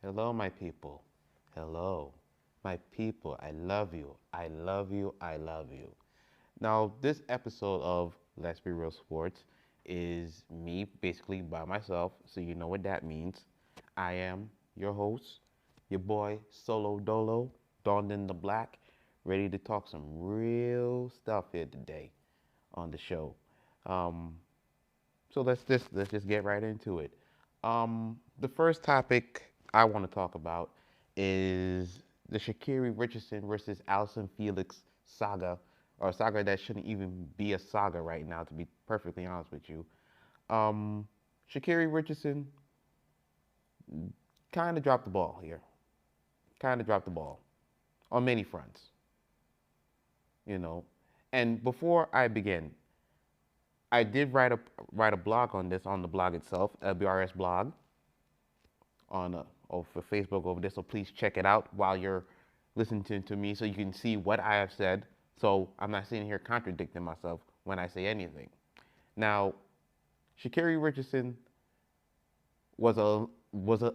Hello, my people. Hello, my people. I love you. I love you. I love you. Now, this episode of Let's Be Real Sports is me basically by myself, so you know what that means. I am your host, your boy Solo Dolo, donned in the black, ready to talk some real stuff here today on the show. Um, so let's just get right into it. The first topic I want to talk about is the Sha'Carri Richardson versus Allyson Felix saga, or a saga that shouldn't even be a saga right now, to be perfectly honest with you. Um, Sha'Carri Richardson kind of dropped the ball here. Kind of dropped the ball on many fronts, you know. And before I begin, I did write a blog on this on the blog itself, a BRS blog on for Facebook over there. So please check it out while you're listening to me, so you can see what I have said. So I'm not sitting here contradicting myself when I say anything. Now, Sha'Carri Richardson was an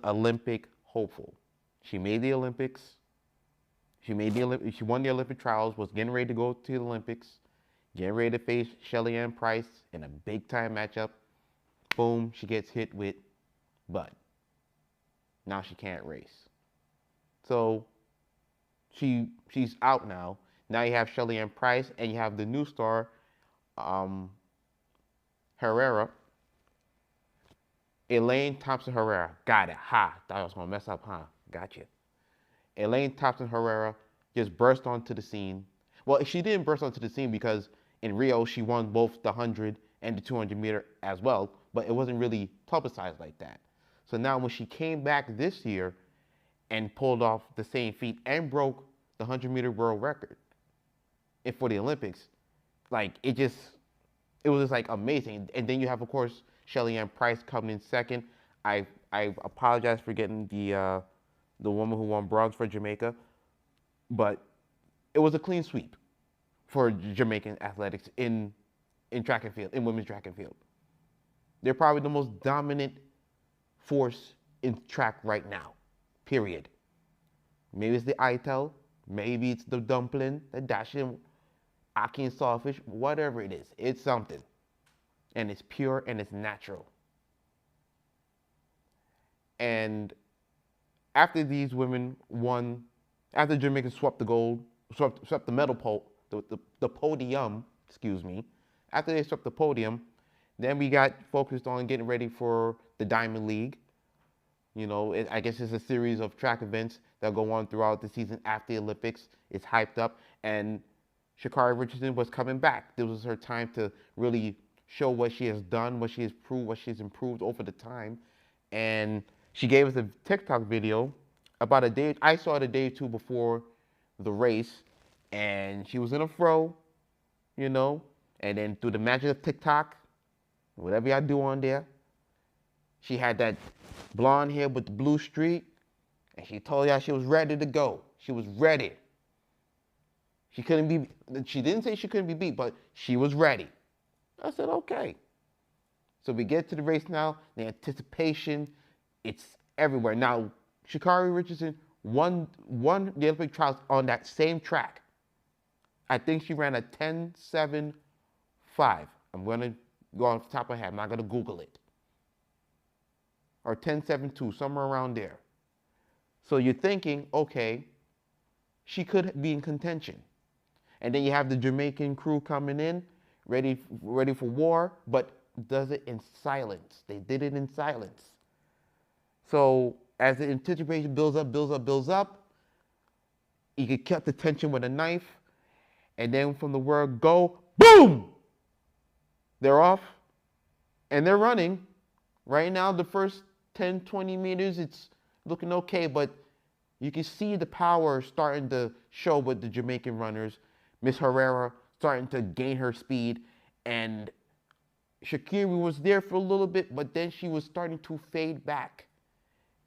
Olympic hopeful. She made the Olympics. She won the Olympic trials. Was getting ready to go to the Olympics. Getting ready to face Shelly Ann Price in a big time matchup. Boom, she gets hit with Bud. Now she can't race. So she's out now. Now you have Shelly Ann Price and you have the new star, um, Herrera. Elaine Thompson Herrera. Got it. Ha. Thought I was gonna mess up, huh? Gotcha. Elaine Thompson Herrera just burst onto the scene. Well, she didn't burst onto the scene because in Rio she won both the 100 and the 200 meter as well, but it wasn't really publicized like that. So now when she came back this year and pulled off the same feat and broke the 100-meter world record and for the Olympics, like it was just like amazing. And then you have, of course, Shelly Ann Price coming in second. I apologize for getting the woman who won bronze for Jamaica, but it was a clean sweep for Jamaican athletics in track and field, in women's track and field. They're probably the most dominant force in track right now. Period. Maybe it's the ITEL, maybe it's the dumpling, the dashing, aki and sawfish, whatever it is. It's something. And it's pure and it's natural. And after these women won, after Jamaica swept the gold, swept the medal the podium, excuse me, after they swept the podium, then we got focused on getting ready for the Diamond League. You know, I guess it's a series of track events that go on throughout the season after the Olympics. It's hyped up, and Sha'Carri Richardson was coming back. This was her time to really show what she has done, what she has proved, what she's improved over the time. And she gave us a TikTok video about a day. I saw it a day or two before the race, and she was in a fro, you know. And then through the magic of TikTok, whatever y'all do on there, she had that blonde hair with the blue streak, and she told y'all she was ready to go. She was ready. She couldn't be. She didn't say she couldn't be beat, but she was ready. I said, okay. So we get to the race now. The anticipation, it's everywhere. Now, Sha'Carri Richardson won the Olympic trials on that same track. I think she ran a 10.7.5. I'm going to go off the top of my head. I'm not going to Google it. Or 10.7.2, somewhere around there. So you're thinking, okay, she could be in contention. And then you have the Jamaican crew coming in, ready for war, but does it in silence. They did it in silence. So as the anticipation builds up, you could cut the tension with a knife, and then from the word go, boom! They're off, and they're running. Right now, the first 10, 20 meters, it's looking okay, but you can see the power starting to show with the Jamaican runners. Miss Herrera starting to gain her speed, and Sha'Carri was there for a little bit, but then she was starting to fade back,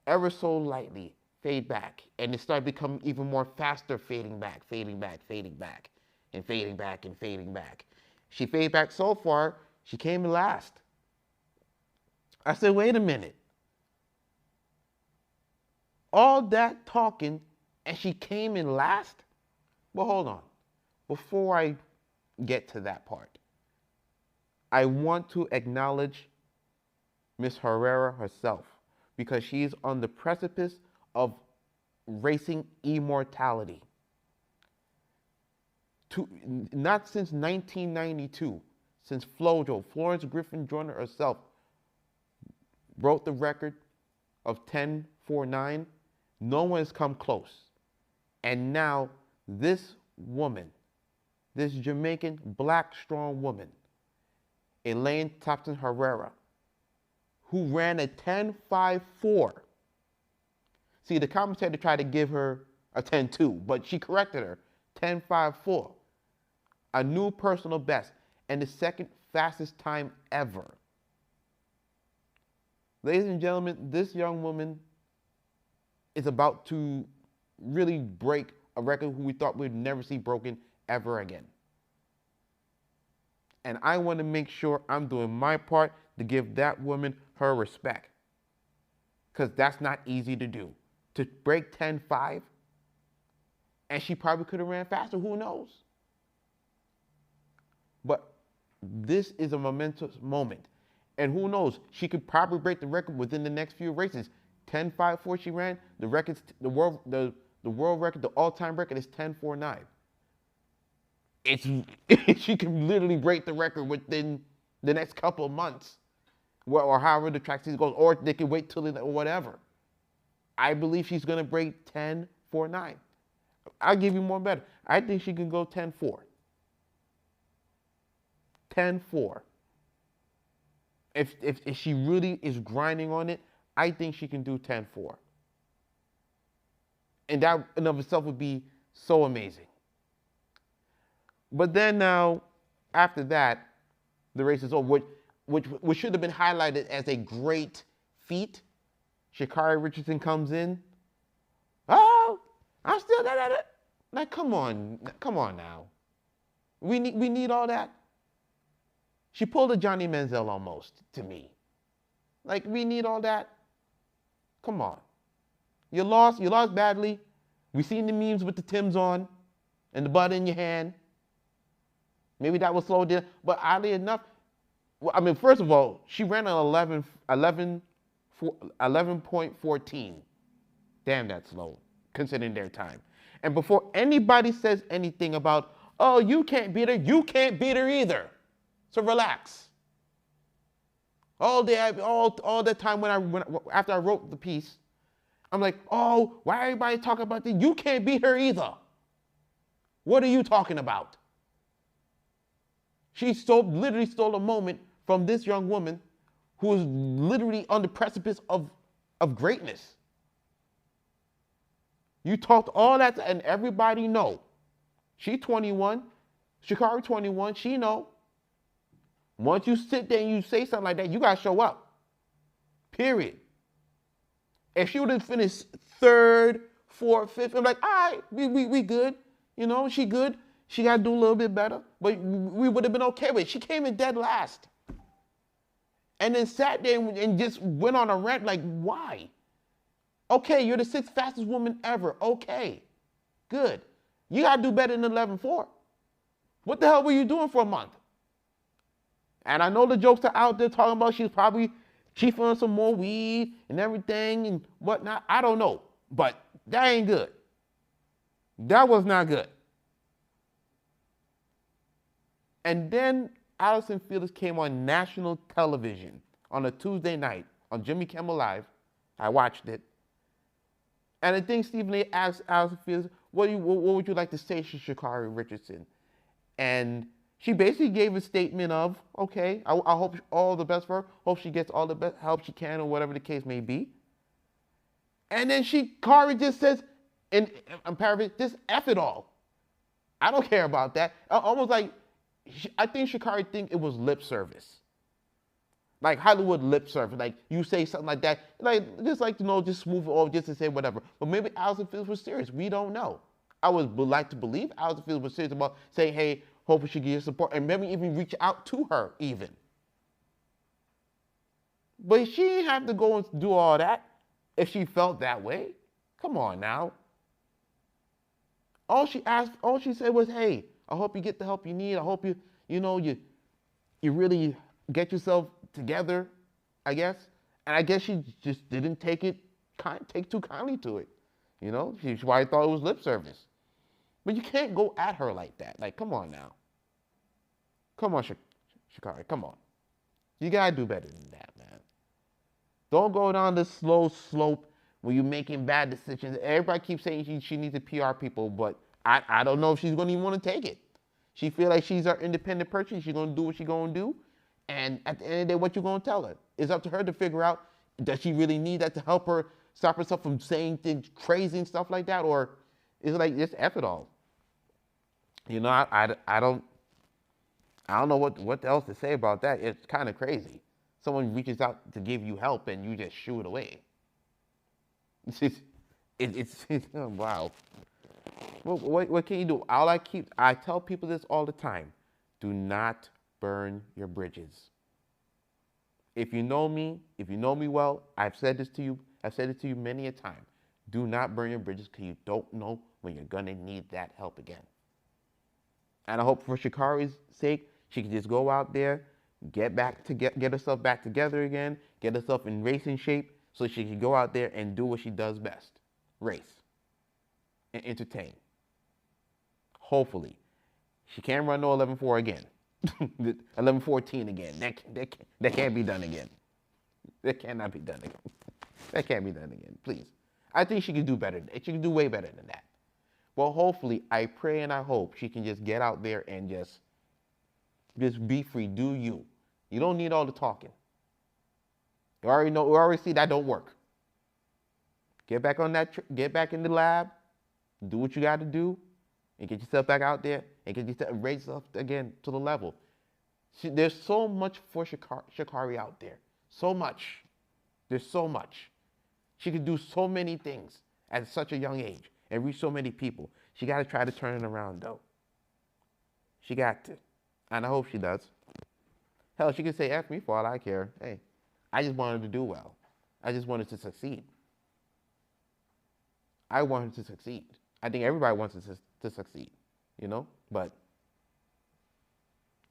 ever so lightly, fade back, and it started to become even more faster, fading back, fading back, fading back, and fading back, and fading back. She faded back so far, she came in last. I said, wait a minute. all that talking and she came in last? Well, hold on. Before I get to that part, I want to acknowledge Miss Herrera herself because she's on the precipice of racing immortality. Not since 1992, since Flojo, Florence Griffin Joyner herself, broke the record of 10.49, no one has come close. And now this woman, this Jamaican black strong woman, Elaine Thompson Herrera, who ran a 10.54. See, the commentator tried to give her a 10.2, but she corrected her, 10.54. A new personal best and the second fastest time ever. Ladies and gentlemen, this young woman is about to really break a record who we thought we'd never see broken ever again. And I want to make sure I'm doing my part to give that woman her respect. Because that's not easy to do. To break 10.5, and she probably could have ran faster, who knows? But this is a momentous moment. And who knows, she could probably break the record within the next few races. 10.54 she ran, the world record, the all-time record is 10.49. She can literally break the record within the next couple of months, or however the track season goes, or they can wait till or whatever. I believe she's going to break 10.49. I'll give you more better. I think she can go 10.4. 10.4. If she really is grinding on it, I think she can do 10.4. And that in of itself would be so amazing. But then now, after that, the race is over, which should have been highlighted as a great feat. Sha'Carri Richardson comes in. Oh, I'm still that. Like, come on now. We need all that. She pulled a Johnny Manziel almost, to me. Like, we need all that? Come on. You lost badly. We seen the memes with the Timbs on and the butt in your hand. Maybe that was slow down. But oddly enough, well, I mean, first of all, she ran an 11.14. Damn, that's slow, considering their time. And before anybody says anything about, oh, you can't beat her either. So relax. All that time after I wrote the piece, I'm like, oh, why everybody talking about this? You can't beat her either. What are you talking about? She literally stole a moment from this young woman who is literally on the precipice of greatness. You talked all that, and everybody know. She 21, Sha'Carri 21, she know. Once you sit there and you say something like that, you got to show up. Period. If she would have finished third, fourth, fifth, I'm like, all right, we good. You know, she good. She got to do a little bit better. But we would have been okay with it. She came in dead last. And then sat there and just went on a rant like, why? Okay, you're the sixth fastest woman ever. Okay, good. You got to do better than 11.4. What the hell were you doing for a month? And I know the jokes are out there talking about she's probably chiefing on some more weed and everything and whatnot. I don't know, but that ain't good. That was not good. And then Allyson Felix came on national television on a Tuesday night on Jimmy Kimmel Live. I watched it. And I think Stephen A. asked Allyson Felix, what would you like to say to Sha'Carri Richardson? And she basically gave a statement of, okay, I hope all the best for her. Hope she gets all the best help she can or whatever the case may be. And then Sha'Carri just says, and I'm paraphrasing, just F it all. I don't care about that. Almost like, I think Sha'Carri think it was lip service. Like Hollywood lip service. Like you say something like that, just smooth it off just to say whatever. But maybe Allyson Felix was serious. We don't know. I would like to believe Allyson Felix was serious about saying, hey, hopefully she gives support, and maybe even reach out to her even. But she didn't have to go and do all that if she felt that way. Come on now. All she said was, "Hey, I hope you get the help you need. I hope you really get yourself together, I guess." And I guess she just didn't take too kindly to it. She probably thought it was lip service. But you can't go at her like that. Like, come on now. Come on, Sha'Carri, come on. You gotta do better than that, man. Don't go down this slow slope when you're making bad decisions. Everybody keeps saying she needs to PR people, but I don't know if she's gonna even want to take it. She feel like she's our independent person. She's gonna do what she's gonna do. And at the end of the day, what you gonna tell her? It's up to her to figure out, does she really need that to help her stop herself from saying things crazy and stuff like that? Or is it like, just F it all? I don't know what else to say about that. It's kind of crazy. Someone reaches out to give you help and you just shoo it away. It's wow. What can you do? I tell people this all the time. Do not burn your bridges. If you know me well, I've said this to you. I've said it to you many a time. Do not burn your bridges because you don't know when you're gonna need that help again. And I hope for Sha'Carri's sake, she can just go out there, get herself back together again, get herself in racing shape, so she can go out there and do what she does best: race and entertain. Hopefully, she can't run no 11.4 again, 11.14 again. That can't be done again. That cannot be done again. That can't be done again. Please, I think she can do better. She can do way better than that. Well, hopefully, I pray and I hope she can just get out there and just be free. Do you? You don't need all the talking. You already know. We already see that don't work. Get back on that. Get back in the lab. Do what you got to do, and get yourself back out there and raise yourself again to the level. There's so much for Sha'Carri out there. So much. There's so much. She could do so many things at such a young age and reach so many people. She got to try to turn it around, though. She got to. And I hope she does. Hell, she could say, F me for all I care. Hey, I just wanted to do well. I just wanted to succeed. I wanted to succeed. I think everybody wants to succeed, But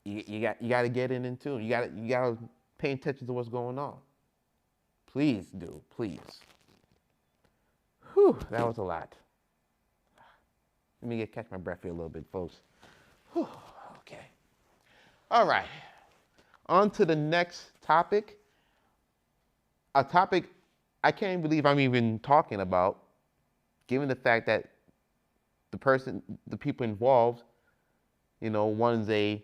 you got to get in tune. You got to pay attention to what's going on. Please do, please. Whew, that was a lot. Let me catch my breath here a little bit, folks. Whew, okay. All right. On to the next topic. A topic I can't believe I'm even talking about, given the fact that the people involved, one's a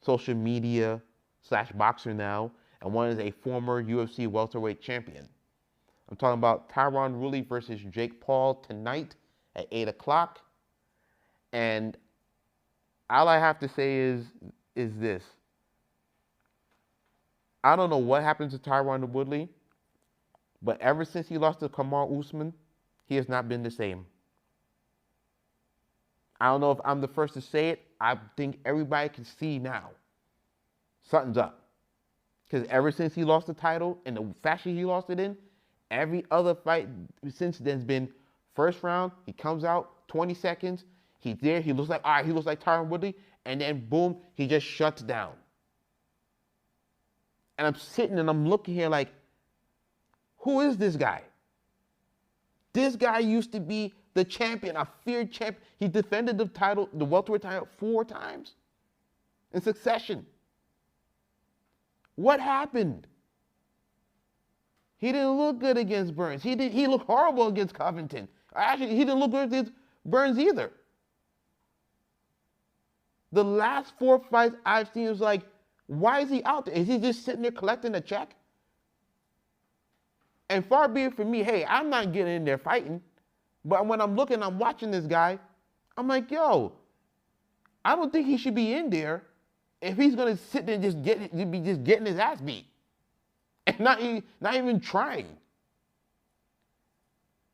social media / boxer now, and one is a former UFC welterweight champion. I'm talking about Tyron Woodley versus Jake Paul tonight at 8 o'clock. And all I have to say is this. I don't know what happened to Tyron Woodley, but ever since he lost to Kamaru Usman, he has not been the same. I don't know if I'm the first to say it. I think everybody can see now. Something's up. Because ever since he lost the title and the fashion he lost it in, every other fight since then's been first round, he comes out, 20 seconds, he's there, he looks like Tyron Woodley, and then boom, he just shuts down. And I'm sitting and I'm looking here like, who is this guy? This guy used to be the champion, a feared champion. He defended the title, the welterweight title, 4 times in succession. What happened? He didn't look good against Burns. He looked horrible against Covington. Actually, he didn't look good against Burns either. The last 4 fights I've seen was like, why is he out there? Is he just sitting there collecting a check? And far be it from me, hey, I'm not getting in there fighting. But when I'm watching this guy, I'm like, yo, I don't think he should be in there if he's gonna sit there and just getting his ass beat. And not even trying.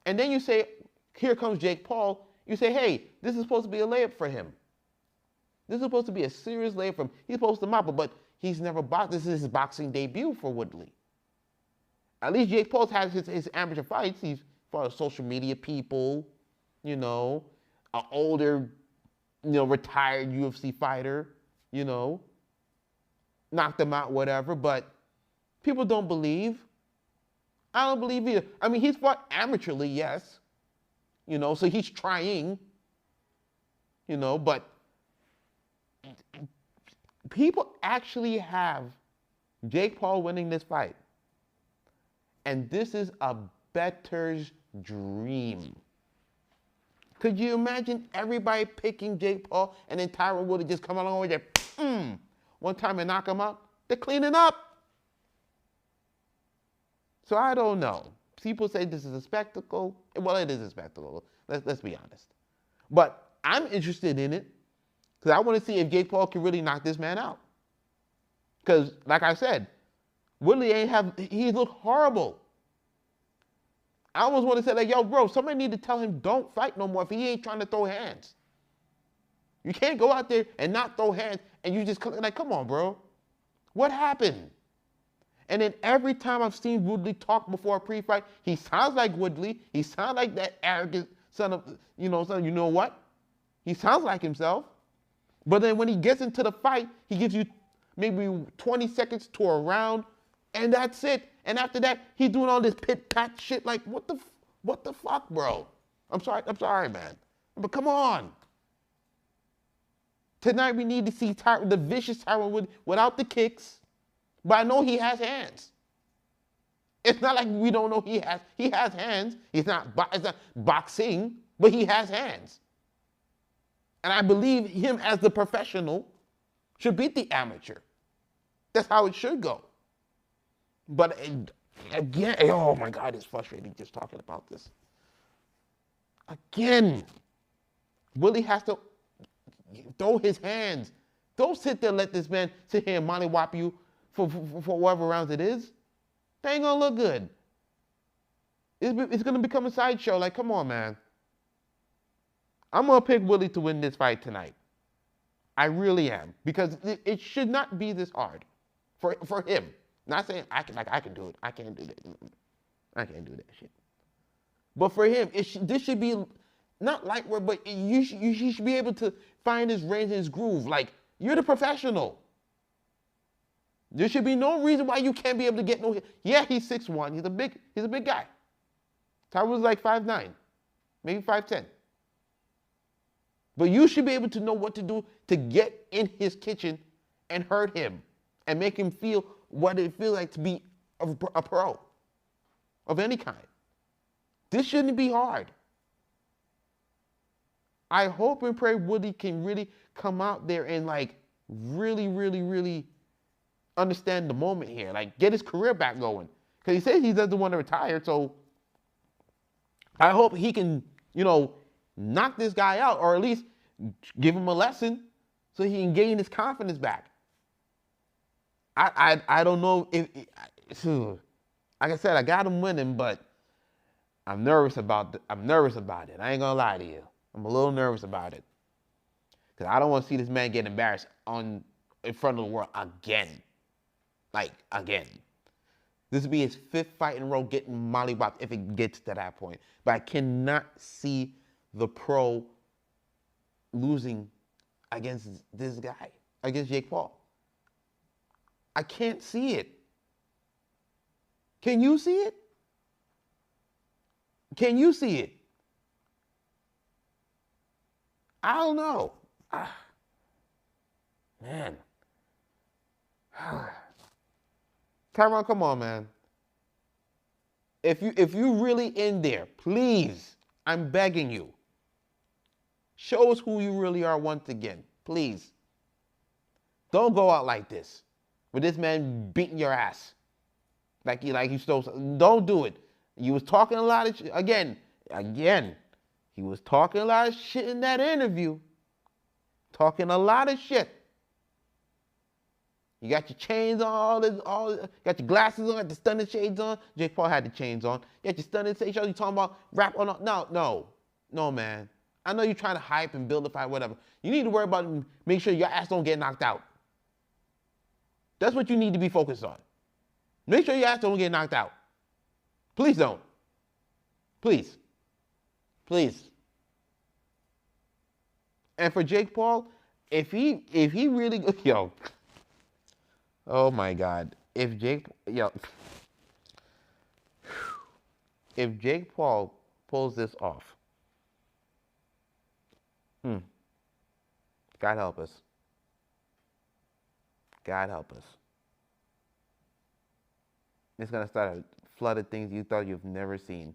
And then you say, here comes Jake Paul. You say, hey, this is supposed to be a layup for him. This is supposed to be a serious layup for him. He's supposed to mop it, but he's never boxed. This is his boxing debut for Woodley. At least Jake Paul's had his amateur fights. He's for social media people, an older, retired UFC fighter, knocked him out, whatever. But people don't believe. I don't believe either. I mean, he's fought amateurly, yes, so he's trying, but people actually have Jake Paul winning this fight. And this is a bettor's dream. Could you imagine everybody picking Jake Paul and then Tyron would have just come along with it, one time and knock him out? They're cleaning up. So I don't know. People say this is a spectacle. Well, it is a spectacle. Let's be honest. But I'm interested in it because I want to see if Jake Paul can really knock this man out. Because, like I said, Woodley he looked horrible. I almost want to say, like, yo, bro, somebody need to tell him don't fight no more if he ain't trying to throw hands. You can't go out there and not throw hands and you just, like, come on, bro. What happened? And then every time I've seen Woodley talk before a pre-fight, he sounds like Woodley. He sounds like that arrogant son of, you know what? He sounds like himself. But then when he gets into the fight, he gives you maybe 20 seconds to a round, and that's it. And after that, he's doing all this pit-pat shit. Like, what the fuck, bro? I'm sorry, man. But come on. Tonight we need to see the vicious Tyron without the kicks. But I know he has hands. It's not like we don't know he has hands. It's not boxing, but he has hands. And I believe him as the professional should beat the amateur. That's how it should go. But again, oh my God, it's frustrating just talking about this. Again, Willie has to throw his hands. Don't sit there and let this man sit here and mollywop you for whatever rounds it is. That ain't gonna look good. It's gonna become a sideshow. Like, come on, man. I'm gonna pick Willie to win this fight tonight. I really am, because it should not be this hard for him. Not saying I can do it. I can't do that. I can't do that shit. But for him, this should be not light work, but you should be able to find his range and his groove. Like, you're the professional. There should be no reason why you can't be able to get no hit. Yeah, he's 6'1". He's a big guy. Tyron's like 5'9", maybe 5'10". But you should be able to know what to do to get in his kitchen and hurt him and make him feel what it feels like to be a pro of any kind. This shouldn't be hard. I hope and pray Woody can really come out there and like really understand the moment here. Like, get his career back going. Because he says he doesn't want to retire, so I hope he can, knock this guy out, or at least give him a lesson so he can gain his confidence back. I don't know if like I said, I got him winning, but I'm nervous about it. I ain't gonna lie to you. I'm a little nervous about it. Because I don't want to see this man get embarrassed in front of the world again. Like, again. This will be his 5th fight in a row getting mollywopped if it gets to that point. But I cannot see the pro losing against this guy, against Jake Paul. I can't see it. Can you see it? Can you see it? I don't know. Man. Tyron, come on, man. If you really in there, please, I'm begging you, show us who you really are once again, please. Don't go out like this, with this man beating your ass, like you stole. Don't do it. You was talking a lot of shit. Again, he was talking a lot of shit in that interview. Talking a lot of shit. You got your chains on, got your glasses on, got the stunning shades on. Jake Paul had the chains on. You got your stunning shades on. You talking about rap or not? No, man. I know you're trying to hype and build a fight, whatever. You need to worry about make sure your ass don't get knocked out. That's what you need to be focused on. Make sure your ass don't get knocked out. Please don't. Please. Please. And for Jake Paul, if he really yo, oh my God, if Jake Paul pulls this off, God help us. God help us. It's gonna start a flood of things you thought you've never seen.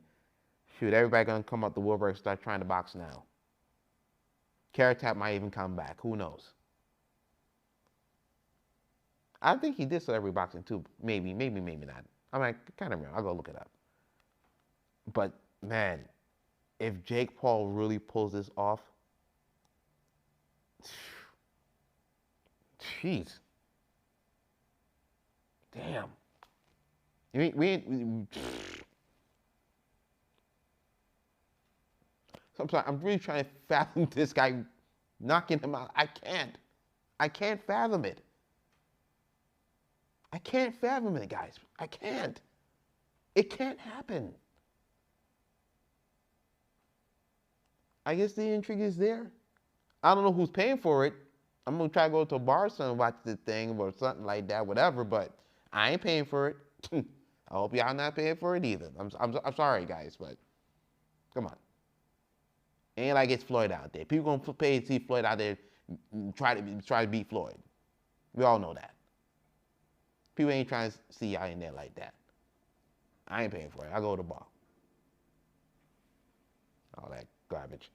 Shoot, everybody gonna come out the woodwork and start trying to box now. Carrot Top might even come back. Who knows? I think he did celebrity boxing too. Maybe not. I mean, I kind of remember. I'll go look it up. But man, if Jake Paul really pulls this off, jeez, damn. Sometimes I'm really trying to fathom this guy knocking him out. I can't fathom it. I can't fathom it, guys. I can't. It can't happen. I guess the intrigue is there. I don't know who's paying for it. I'm gonna try to go to a bar or something and watch the thing or something like that, whatever. But I ain't paying for it. I hope y'all not paying for it either. I'm sorry, guys, but come on. Ain't like it's Floyd out there. People gonna pay to see Floyd out there try to beat Floyd. We all know that. People ain't trying to see y'all in there like that. I ain't paying for it. I go to the bar. All that garbage.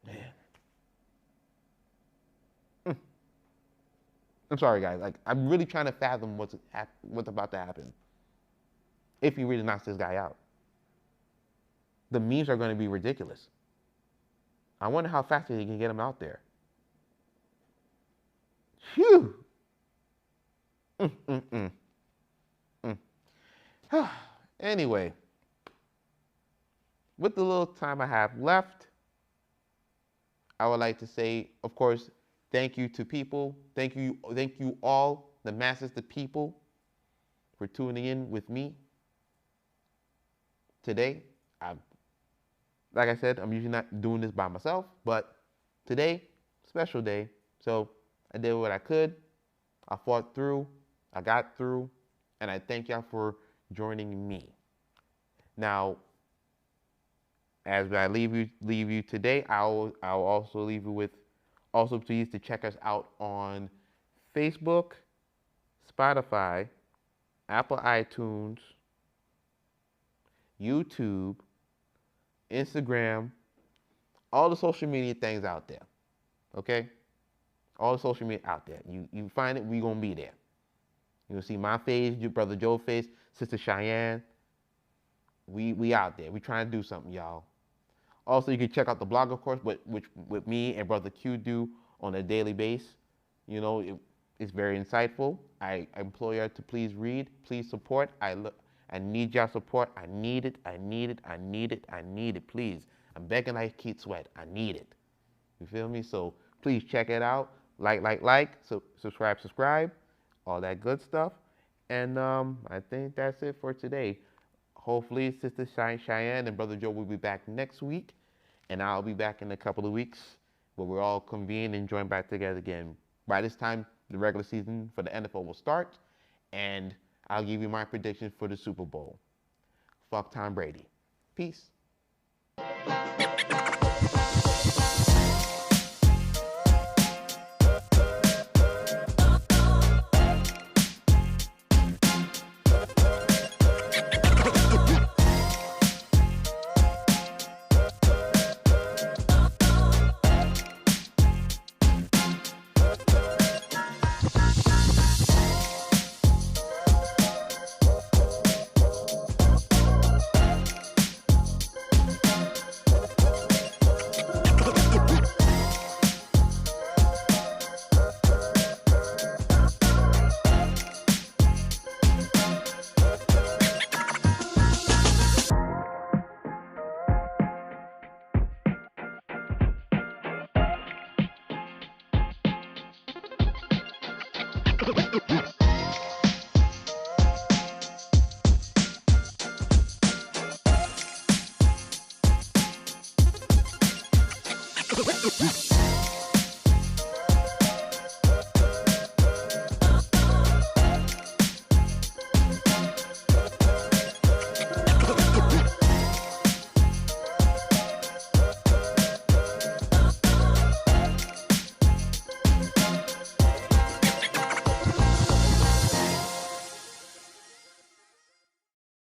Man. I'm sorry, guys. Like, I'm really trying to fathom what's about to happen. If he really knocks this guy out. The memes are going to be ridiculous. I wonder how fast he can get him out there. Phew. Anyway, with the little time I have left, I would like to say, of course, thank you to people. Thank you all, the masses, the people, for tuning in with me today. Like I said, I'm usually not doing this by myself, but today, special day. So I did what I could. I fought through. I got through, and I thank y'all for joining me. Now, as I leave you today, I'll also leave you with also please to check us out on Facebook, Spotify, Apple iTunes, YouTube, Instagram, all the social media things out there. Okay? All the social media out there. You find it, we gonna be there. You'll see my face, your brother Joe's face, sister Cheyenne. We out there. We trying to do something, y'all. Also, you can check out the blog, of course, which with me and brother Q do on a daily basis. You know, it's very insightful. I implore you to please read, please support. I need y'all support. I need it. I need it. I need it. I need it. Please, I'm begging like Keith Sweat. I need it. You feel me? So please check it out. Like. Subscribe. All that good stuff. And I think that's it for today. Hopefully, Sister Cheyenne and Brother Joe will be back next week. And I'll be back in a couple of weeks where we're all convene and join back together again. By this time, the regular season for the NFL will start. And I'll give you my prediction for the Super Bowl. Fuck Tom Brady. Peace. Bye.